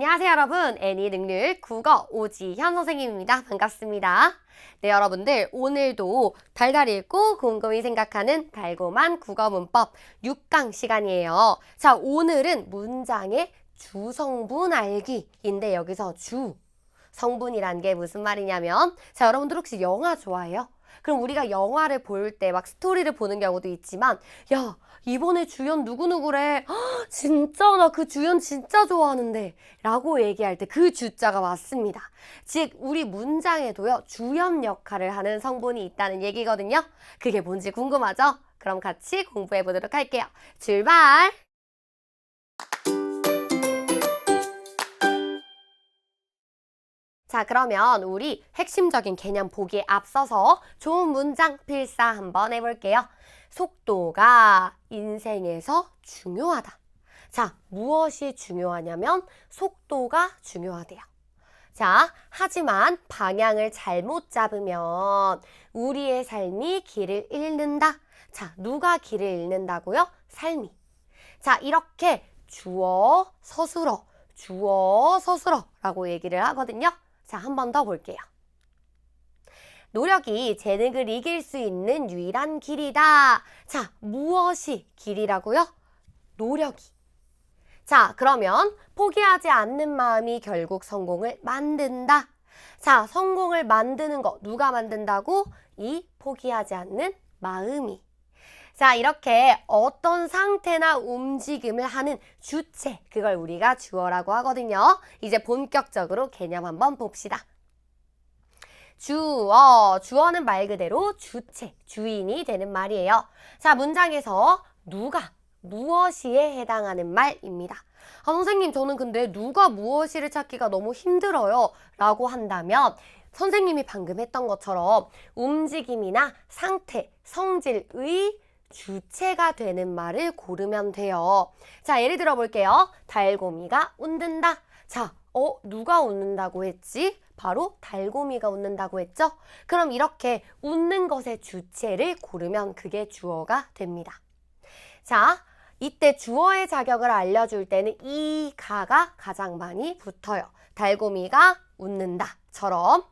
안녕하세요 여러분. 애니 능률 국어 오지현 선생님입니다. 반갑습니다. 네 여러분들 오늘도 달달 읽고 곰곰이 생각하는 달고만 국어 문법 6강 시간이에요. 자 오늘은 문장의 주성분 알기인데 여기서 주 성분이란 게 무슨 말이냐면 자 여러분들 혹시 영화 좋아해요? 그럼 우리가 영화를 볼 때 막 스토리를 보는 경우도 있지만 야 이번에 주연 누구누구래 헉, 진짜 나 그 주연 진짜 좋아하는데 라고 얘기할 때 그 주자가 맞습니다. 즉 우리 문장에도요 주연 역할을 하는 성분이 있다는 얘기거든요. 그게 뭔지 궁금하죠? 그럼 같이 공부해 보도록 할게요. 출발! 자, 그러면 우리 핵심적인 개념 보기에 앞서서 좋은 문장 필사 한번 해볼게요. 속도가 인생에서 중요하다. 자, 무엇이 중요하냐면 속도가 중요하대요. 자, 하지만 방향을 잘못 잡으면 우리의 삶이 길을 잃는다. 자, 누가 길을 잃는다고요? 삶이. 자, 이렇게 주어, 서술어, 주어, 서술어 라고 얘기를 하거든요. 자, 한 번 더 볼게요. 노력이 재능을 이길 수 있는 유일한 길이다. 자, 무엇이 길이라고요? 노력이. 자, 그러면 포기하지 않는 마음이 결국 성공을 만든다. 자, 성공을 만드는 거 누가 만든다고? 이 포기하지 않는 마음이. 자, 이렇게 어떤 상태나 움직임을 하는 주체, 그걸 우리가 주어라고 하거든요. 이제 본격적으로 개념 한번 봅시다. 주어는 말 그대로 주체, 주인이 되는 말이에요. 자, 문장에서 누가, 무엇이에 해당하는 말입니다. 아, 선생님, 저는 근데 누가 무엇이를 찾기가 너무 힘들어요. 라고 한다면 선생님이 방금 했던 것처럼 움직임이나 상태, 성질의 주체가 되는 말을 고르면 돼요. 자, 예를 들어 볼게요. 달고미가 웃는다. 자, 누가 웃는다고 했지? 바로 달고미가 웃는다고 했죠? 그럼 이렇게 웃는 것의 주체를 고르면 그게 주어가 됩니다. 자, 이때 주어의 자격을 알려줄 때는 이 가가 가장 많이 붙어요. 달고미가 웃는다처럼.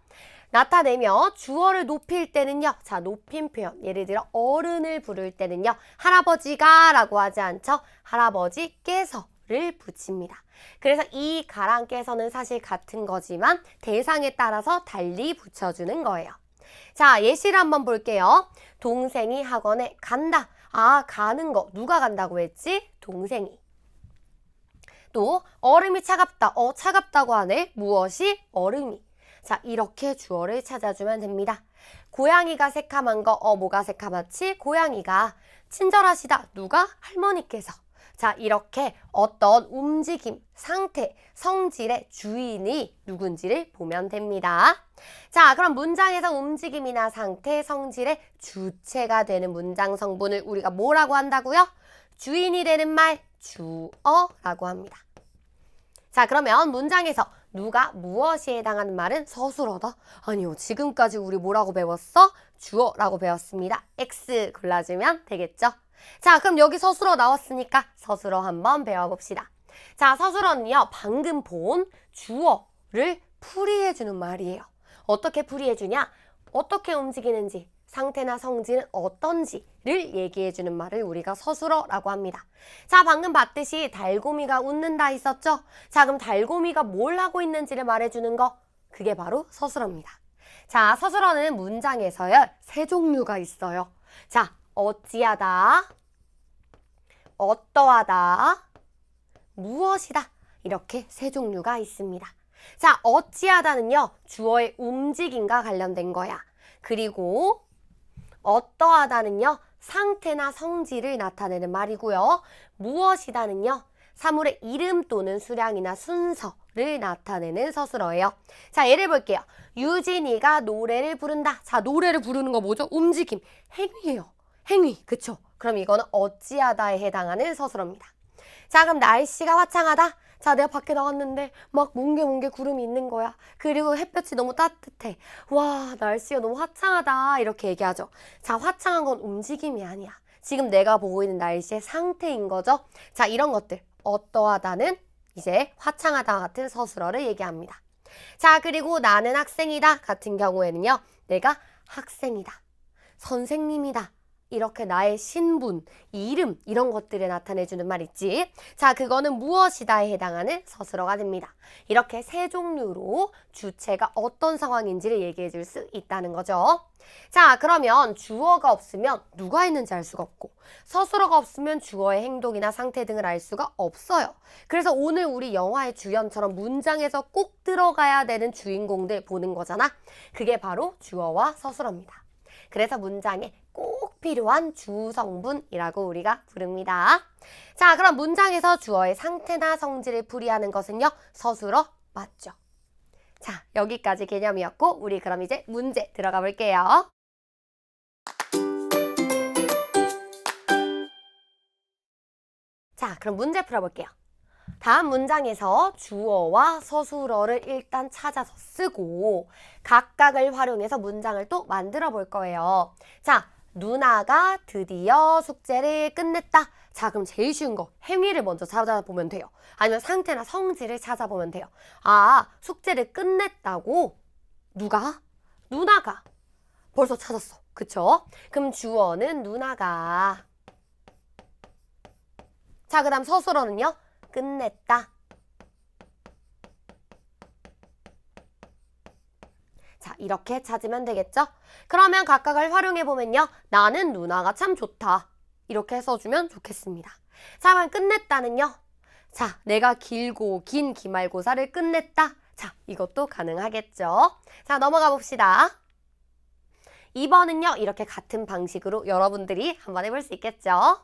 나타내며 주어를 높일 때는요. 자, 높임 표현. 예를 들어 어른을 부를 때는요. 할아버지가 라고 하지 않죠. 할아버지께서를 붙입니다. 그래서 이 가랑 께서는 사실 같은 거지만 대상에 따라서 달리 붙여주는 거예요. 자, 예시를 한번 볼게요. 동생이 학원에 간다. 아, 가는 거. 누가 간다고 했지? 동생이. 또 얼음이 차갑다. 차갑다고 하네. 무엇이? 얼음이. 자, 이렇게 주어를 찾아주면 됩니다. 고양이가 새카만 거, 뭐가 새카맣지? 고양이가. 친절하시다. 누가? 할머니께서. 자, 이렇게 어떤 움직임, 상태, 성질의 주인이 누군지를 보면 됩니다. 자, 그럼 문장에서 움직임이나 상태, 성질의 주체가 되는 문장 성분을 우리가 뭐라고 한다고요? 주인이 되는 말, 주어라고 합니다. 자, 그러면 문장에서 누가 무엇이 해당하는 말은 서술어다? 아니요, 지금까지 우리 뭐라고 배웠어? 주어라고 배웠습니다. X 골라주면 되겠죠? 자, 그럼 여기 서술어 나왔으니까 서술어 한번 배워봅시다. 자, 서술어는요, 방금 본 주어를 풀이해주는 말이에요. 어떻게 풀이해주냐? 어떻게 움직이는지, 상태나 성질은 어떤지를 얘기해주는 말을 우리가 서술어라고 합니다. 자, 방금 봤듯이 달고미가 웃는다 있었죠? 자, 그럼 달고미가 뭘 하고 있는지를 말해주는 거, 그게 바로 서술어입니다. 자, 서술어는 문장에서요, 세 종류가 있어요. 자, 어찌하다, 어떠하다, 무엇이다 이렇게 세 종류가 있습니다. 자, 어찌하다는요 주어의 움직임과 관련된 거야. 그리고 어떠하다는요 상태나 성질을 나타내는 말이고요. 무엇이다는요 사물의 이름 또는 수량이나 순서를 나타내는 서술어예요. 자, 예를 볼게요. 유진이가 노래를 부른다. 자, 노래를 부르는 거 뭐죠? 움직임, 행위예요. 행위, 그쵸? 그럼 이거는 어찌하다에 해당하는 서술어입니다. 자, 그럼 날씨가 화창하다. 자, 내가 밖에 나왔는데 막 뭉게뭉게 구름이 있는 거야. 그리고 햇볕이 너무 따뜻해. 와, 날씨가 너무 화창하다. 이렇게 얘기하죠. 자, 화창한 건 움직임이 아니야. 지금 내가 보고 있는 날씨의 상태인 거죠. 자, 이런 것들. 어떠하다는 이제 화창하다 같은 서술어를 얘기합니다. 자, 그리고 나는 학생이다 같은 경우에는요. 내가 학생이다. 선생님이다. 이렇게 나의 신분, 이름 이런 것들을 나타내주는 말 있지. 자, 그거는 무엇이다에 해당하는 서술어가 됩니다. 이렇게 세 종류로 주체가 어떤 상황인지를 얘기해 줄 수 있다는 거죠. 자, 그러면 주어가 없으면 누가 있는지 알 수가 없고 서술어가 없으면 주어의 행동이나 상태 등을 알 수가 없어요. 그래서 오늘 우리 영화의 주연처럼 문장에서 꼭 들어가야 되는 주인공들 보는 거잖아. 그게 바로 주어와 서술어입니다. 그래서 문장에 꼭 필요한 주성분이라고 우리가 부릅니다. 자, 그럼 문장에서 주어의 상태나 성질을 풀이하는 것은요, 서술어 맞죠? 자, 여기까지 개념이었고 우리 그럼 이제 문제 들어가 볼게요. 자, 그럼 문제 풀어볼게요. 다음 문장에서 주어와 서술어를 일단 찾아서 쓰고 각각을 활용해서 문장을 또 만들어 볼 거예요. 자, 누나가 드디어 숙제를 끝냈다. 자, 그럼 제일 쉬운 거 행위를 먼저 찾아보면 돼요. 아니면 상태나 성질을 찾아보면 돼요. 아, 숙제를 끝냈다고? 누가? 누나가. 벌써 찾았어. 그쵸? 그럼 주어는 누나가. 자, 그 다음 서술어는요? 끝냈다. 자, 이렇게 찾으면 되겠죠? 그러면 각각을 활용해보면요. 나는 누나가 참 좋다. 이렇게 써주면 좋겠습니다. 자, 그럼 끝냈다는요. 자, 내가 길고 긴 기말고사를 끝냈다. 자, 이것도 가능하겠죠? 자, 넘어가 봅시다. 2번은요. 이렇게 같은 방식으로 여러분들이 한번 해볼 수 있겠죠?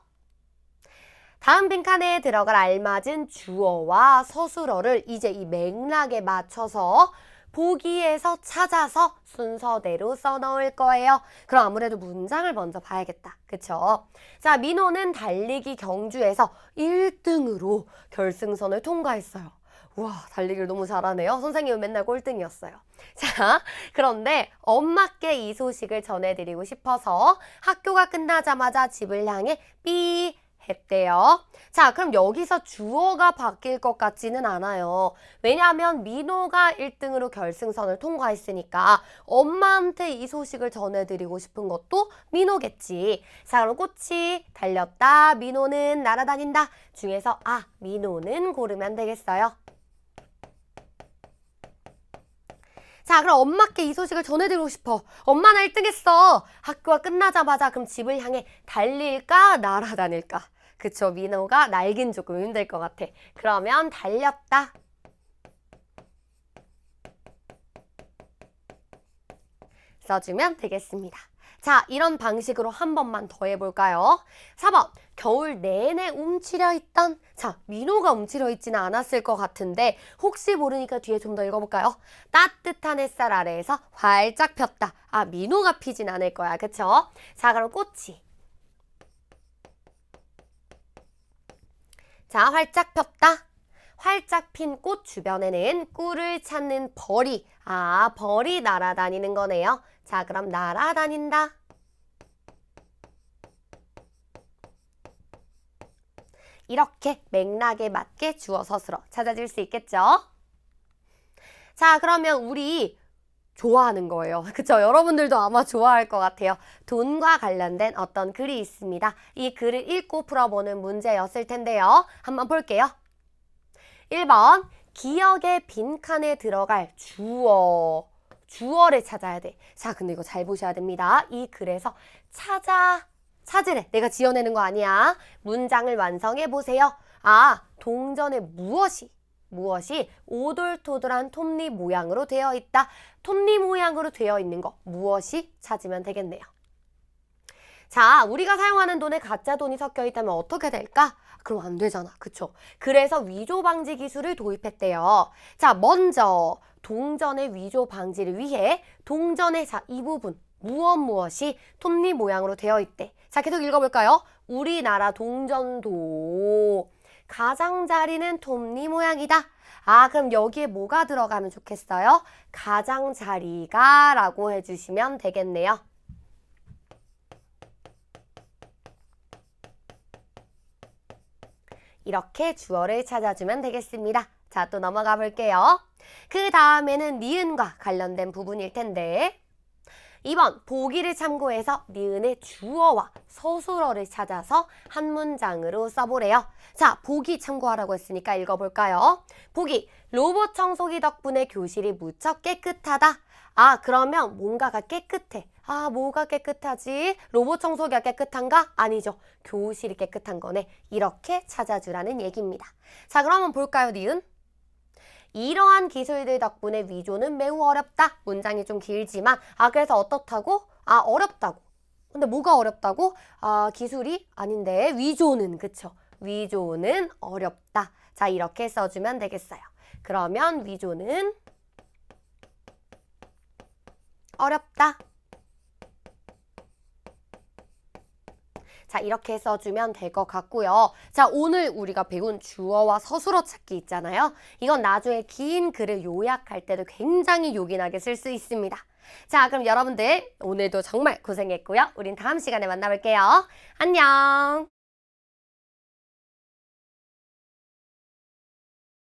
다음 빈칸에 들어갈 알맞은 주어와 서술어를 이제 이 맥락에 맞춰서 보기에서 찾아서 순서대로 써넣을 거예요. 그럼 아무래도 문장을 먼저 봐야겠다. 그쵸? 자, 민호는 달리기 경주에서 1등으로 결승선을 통과했어요. 우와, 달리기를 너무 잘하네요. 선생님은 맨날 꼴등이었어요. 자, 그런데 엄마께 이 소식을 전해드리고 싶어서 학교가 끝나자마자 집을 향해 삐 했대요. 자, 그럼 여기서 주어가 바뀔 것 같지는 않아요. 왜냐하면 민호가 1등으로 결승선을 통과했으니까 엄마한테 이 소식을 전해드리고 싶은 것도 민호겠지. 자, 그럼 꽃이 달렸다. 민호는 날아다닌다. 중에서 민호는 고르면 되겠어요. 자, 그럼 엄마께 이 소식을 전해드리고 싶어. 엄마는 1등 했어. 학교가 끝나자마자 그럼 집을 향해 달릴까 날아다닐까? 그쵸, 민호가 날긴 조금 힘들 것 같아. 그러면 달렸다. 써주면 되겠습니다. 자, 이런 방식으로 한 번만 더 해볼까요? 4번, 겨울 내내 움츠려 있던. 자, 민호가 움츠려 있지는 않았을 것 같은데 혹시 모르니까 뒤에 좀 더 읽어볼까요? 따뜻한 햇살 아래에서 활짝 폈다. 민호가 피진 않을 거야. 그쵸? 자, 그럼 꽃이. 자, 활짝 폈다. 활짝 핀 꽃 주변에는 꿀을 찾는 벌이. 벌이 날아다니는 거네요. 자, 그럼 날아다닌다. 이렇게 맥락에 맞게 주어 서술어 찾아줄 수 있겠죠? 자, 그러면 우리 좋아하는 거예요. 그쵸? 여러분들도 아마 좋아할 것 같아요. 돈과 관련된 어떤 글이 있습니다. 이 글을 읽고 풀어보는 문제였을 텐데요. 한번 볼게요. 1번, 기억의 빈칸에 들어갈 주어를 찾아야 돼. 자, 근데 이거 잘 보셔야 됩니다. 이 글에서 찾으래. 내가 지어내는 거 아니야. 문장을 완성해 보세요. 동전에 무엇이 오돌토돌한 톱니 모양으로 되어 있다. 톱니 모양으로 되어 있는 거 무엇이 찾으면 되겠네요. 자, 우리가 사용하는 돈에 가짜 돈이 섞여 있다면 어떻게 될까? 그럼 안 되잖아. 그쵸? 그래서 위조 방지 기술을 도입했대요. 자, 먼저 동전의 위조 방지를 위해 동전의 이 부분 무엇이 톱니 모양으로 되어 있대. 자, 계속 읽어볼까요? 우리나라 동전도 가장자리는 톱니 모양이다. 그럼 여기에 뭐가 들어가면 좋겠어요? 가장자리가 라고 해주시면 되겠네요. 이렇게 주어를 찾아주면 되겠습니다. 자, 또 넘어가 볼게요. 그 다음에는 니은과 관련된 부분일 텐데 2번 보기를 참고해서 니은의 주어와 서술어를 찾아서 한 문장으로 써보래요. 자, 보기 참고하라고 했으니까 읽어볼까요? 보기, 로봇 청소기 덕분에 교실이 무척 깨끗하다. 아, 그러면 뭔가가 깨끗해. 아, 뭐가 깨끗하지? 로봇 청소기가 깨끗한가? 아니죠. 교실이 깨끗한 거네. 이렇게 찾아주라는 얘기입니다. 자, 그러면 볼까요, 니은? 이러한 기술들 덕분에 위조는 매우 어렵다. 문장이 좀 길지만 그래서 어떻다고? 어렵다고. 근데 뭐가 어렵다고? 기술이 아닌데 위조는 그쵸? 위조는 어렵다. 자, 이렇게 써주면 되겠어요. 그러면 위조는 어렵다. 자, 이렇게 써주면 될 것 같고요. 자, 오늘 우리가 배운 주어와 서술어 찾기 있잖아요. 이건 나중에 긴 글을 요약할 때도 굉장히 요긴하게 쓸 수 있습니다. 자, 그럼 여러분들 오늘도 정말 고생했고요. 우린 다음 시간에 만나볼게요. 안녕!